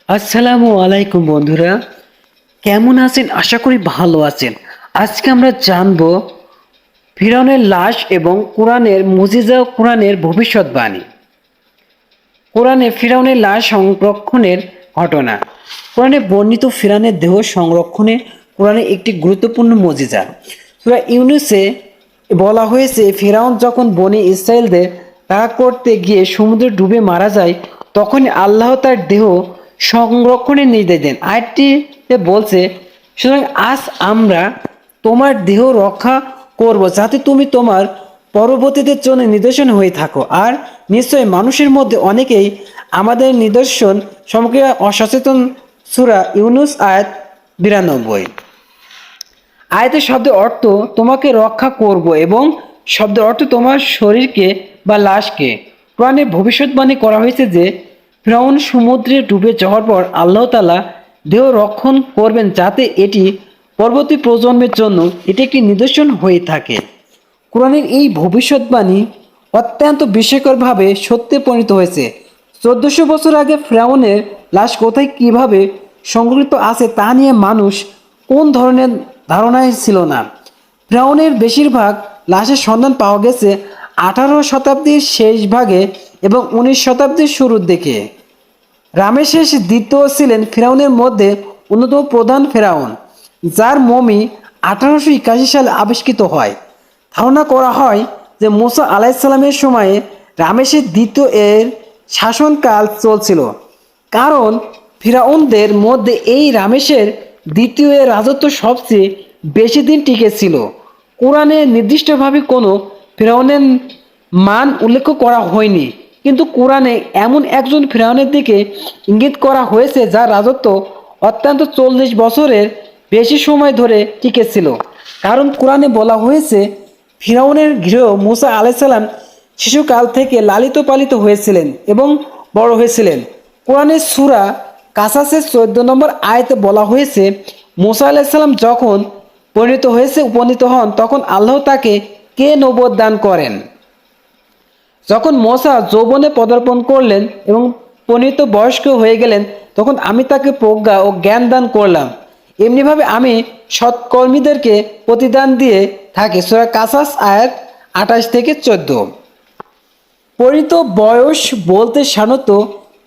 আসসালামু আলাইকুম বন্ধুরা, কেমন আছেন? আশা করি ভালো আছেন। আজকে আমরা জানব ফিরআউনের লাশ এবং কোরআনের মুজিজা ও কোরআনের ভবিষ্যৎবাণী। কোরআনে ফিরআউনের লাশ সংরক্ষণের ঘটনা। কোরআনে বর্ণিত ফিরআউনের দেহ সংরক্ষণে কোরআনে একটি গুরুত্বপূর্ণ মুজিজা। সূরা ইউনূসে বলা হয়েছে, ফিরআউন যখন বনী ইসরায়েলদের তাড়া করতে গিয়ে সমুদ্রে ডুবে মারা যায়, তখন আল্লাহ তার দেহ সংরক্ষণের নির্দেশ দেন। আয়াতটিতে বলছে, সুতরাং আজ আমরা তোমার দেহ রক্ষা করব, যাতে তুমি তোমার পরবর্তীদের জন্য নিদর্শন হয়ে থাকো। আর নিশ্চয় মানুষের মধ্যে অনেকেই আমাদের নিদর্শন সম্পর্কে অসচেতন। সূরা ইউনূস আয়াত 92। আয়াতের শব্দের অর্থ তোমাকে রক্ষা করব এবং শব্দের অর্থ তোমার শরীরকে বা লাশকে। কোরআনে ভবিষ্যৎবাণী করা হয়েছে যে ফিরআউন সমুদ্রে ডুবে যাওয়ার পর আল্লাহ তাআলা দেহ রক্ষণ করবেন, যাতে এটি পরবর্তী প্রজন্মের জন্য এটি একটি নিদর্শন হয়ে থাকে। কোরআনের এই ভবিষ্যৎবাণী অত্যন্ত বিস্ময়করভাবে সত্যে পরিণত হয়েছে। 1400 বছর আগে ফিরআউনের লাশ কোথায় কিভাবে সংরক্ষিত আছে তা নিয়ে মানুষ কোন ধরনের ধারণাই ছিল না। ফিরআউনের বেশিরভাগ লাশের সন্ধান পাওয়া গেছে 18 শতাব্দীর শেষ ভাগে এবং 19 শতাব্দীর শুরুর দিকে। রামেসেস দ্বিতীয় ছিলেন ফিরআউনের মধ্যে অন্যতম প্রধান ফেরাউন, যার মমি 1881 সালে আবিষ্কৃত হয়। ধারণা করা হয় যে মুসা আলাইসাল্লামের সময়ে রামেসেস দ্বিতীয় এর শাসনকাল চলছিল, কারণ ফিরআউনদের মধ্যে এই রামেসের দ্বিতীয় এর রাজত্ব সবচেয়ে বেশি দিন টিকেছিল। কোরআনে নির্দিষ্টভাবে কোনো ফিরআউনের মান উল্লেখ করা হয়নি, কিন্তু কোরআনে এমন একজন ফিরআউনের দিকে ইঙ্গিত করা হয়েছে যার রাজত্ব অত্যন্ত 40 বছরের বেশি সময় ধরে টিকেছিল। কারণ কোরআনে বলা হয়েছে, ফিরআউনের গৃহ মুসা আলাইসাল্লাম শিশুকাল থেকে লালিত পালিত হয়েছিলেন এবং বড় হয়েছিলেন। কোরআনের সূরা কাসাসের 14 নম্বর আয়াতে বলা হয়েছে, মুসা আলাইসাল্লাম যখন উপনীত হন, তখন আল্লাহ তাকে নবুয়ত দান করেন। যখন মুসা যৌবনে পদার্পণ করলেন এবং পরিণত বয়স্ক হয়ে গেলেন, তখন আমি তাকে প্রজ্ঞা ও জ্ঞান দান করলাম। এমনিভাবে আমি সৎকর্মীদেরকে প্রতিদান দিয়ে থাকি। সূরা কাসাস আয়াত 28 থেকে 14। পরিণত বয়স বলতে সাধারণত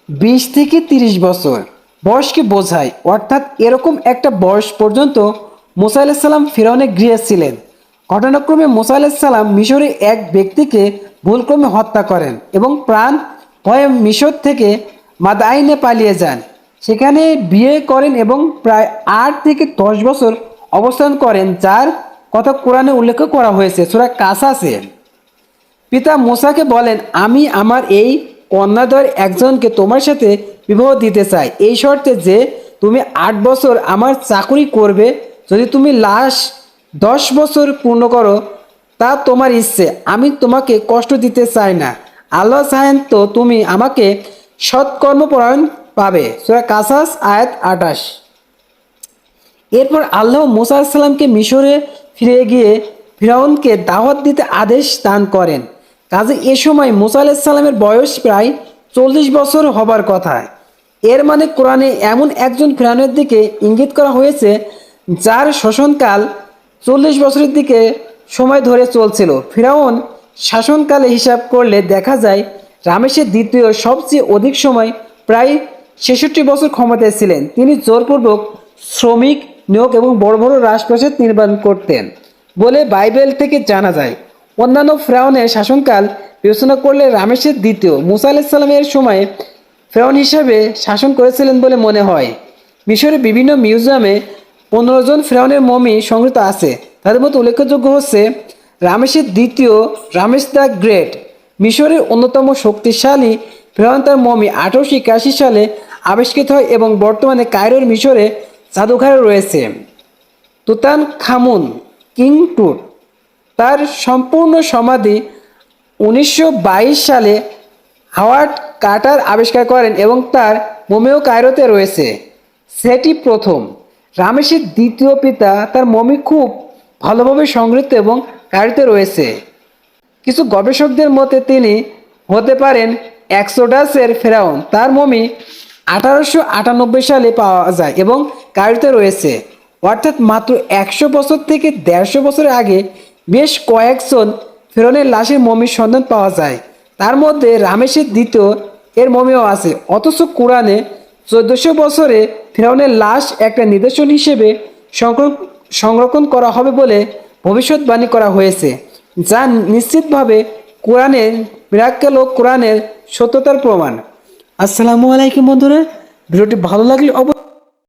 20 থেকে 30 বছর বয়সকে বোঝায়, অর্থাৎ এরকম একটা বয়স পর্যন্ত মুসা আলাইহিস সালাম ফিরআউনের গৃহে ছিলেন। ঘটনাক্রমে মুসা আলাইহিস সালাম মিশরে এক ব্যক্তিকে ভুলক্রমে হত্যা করেন এবং প্রাণ ভয়ে মিশর থেকে মাদাইনে পালিয়ে যান। সেখানে বিয়ে করেন এবং প্রায় 8 থেকে 10 বছর অবস্থান করেন, যার কথা কোরআনে উল্লেখ করা হয়েছে সূরা কাসাসে। পিতা মুসাকে বলেন, আমি আমার এই কন্যাদ্বয়ের একজনকে তোমার সাথে বিবাহ দিতে চাই, এই শর্তে যে তুমি 8 বছর আমার চাকরি করবে। যদি তুমি লাশ 10 বছর পূর্ণ করো, তা তোমার ইচ্ছে, আমি তোমাকে কষ্ট দিতে চাই না। আল্লাহ চাহেন তো তুমি আমাকে সৎকর্মপরায়ণ পাবে। সূরা কাসাস আয়াত 28। এরপর আল্লাহ মুসা আলাইহিস সালামকে মিশরে ফিরে গিয়ে ফিরআউনকে দাওয়াত দিতে আদেশ দান করেন। কাজে এ সময় মুসা আলাইহিস সালামের বয়স প্রায় 40 বছর হবার কথা। এর মানে কোরআনে এমন একজন ফিরআউনের দিকে ইঙ্গিত করা হয়েছে যার শাসনকাল 40 বছরের দিকে সময় ধরে চলছিল। ফিরআউন শাসনকালে হিসাব করলে দেখা যায় রামেসের দ্বিতীয় সবচেয়ে অধিক সময় প্রায় 66 বছর ক্ষমতায় ছিলেন। তিনি জোরপূর্বক শ্রমিক নিয়োগ এবং বড় বড় রাজপ্রাসাদ নির্মাণ করতেন বলে বাইবেল থেকে জানা যায়। অন্যান্য ফিরআউনের শাসনকাল বিবেচনা করলে রামেসের দ্বিতীয় মুসা আলাইহিস সালামের সময়ে ফিরআউন হিসাবে শাসন করেছিলেন বলে মনে হয়। মিশরের বিভিন্ন মিউজিয়ামে 15 জন ফিরআউনের মমি সংগৃহীত আছে। তাদের মধ্যে উল্লেখযোগ্য হচ্ছে রামেসের দ্বিতীয়, রামেস দ্য গ্রেট, মিশরের অন্যতম শক্তিশালী ফিরআউন। তার মমি 1881 সালে আবিষ্কৃত হয় এবং বর্তমানে কায়রোর মিশরে জাদুঘরে রয়েছে। তুতানখামুন, কিং টুট, তার সম্পূর্ণ সমাধি 1922 সালে হাওয়ার্ড কার্টার আবিষ্কার করেন এবং তার মমিও কায়রোতে রয়েছে। সেটি প্রথম। রামেসের দ্বিতীয় পিতা, তার মমি খুব ভালোভাবে সংগৃহীত এবং কায়রোতে রয়েছে। কিছু গবেষকদের মতে তিনি হতে পারেন এক্সোডাসের ফেরাউন। তার মমি 1898 সালে পাওয়া যায় এবং কায়রোতে রয়েছে। অর্থাৎ মাত্র 100 বছর থেকে 150 বছর আগে বেশ কয়েকজন ফেরাউনের লাশের মমির সন্ধান পাওয়া যায়। তার মধ্যে রামেসের দ্বিতীয় এর মমিও আছে। অথচ কোরআনে 1400 বছরে ফেরাউনের লাশ একটা নিদর্শন হিসেবে সংরক্ষণ করা হবে বলে ভবিষ্যৎবাণী করা হয়েছে, যা নিশ্চিতভাবে কোরআনের মিরাক্কেল ও কোরআনের সত্যতার প্রমাণ। আসসালামু আলাইকুম বন্ধুরা, ভিডিওটি ভালো লাগলে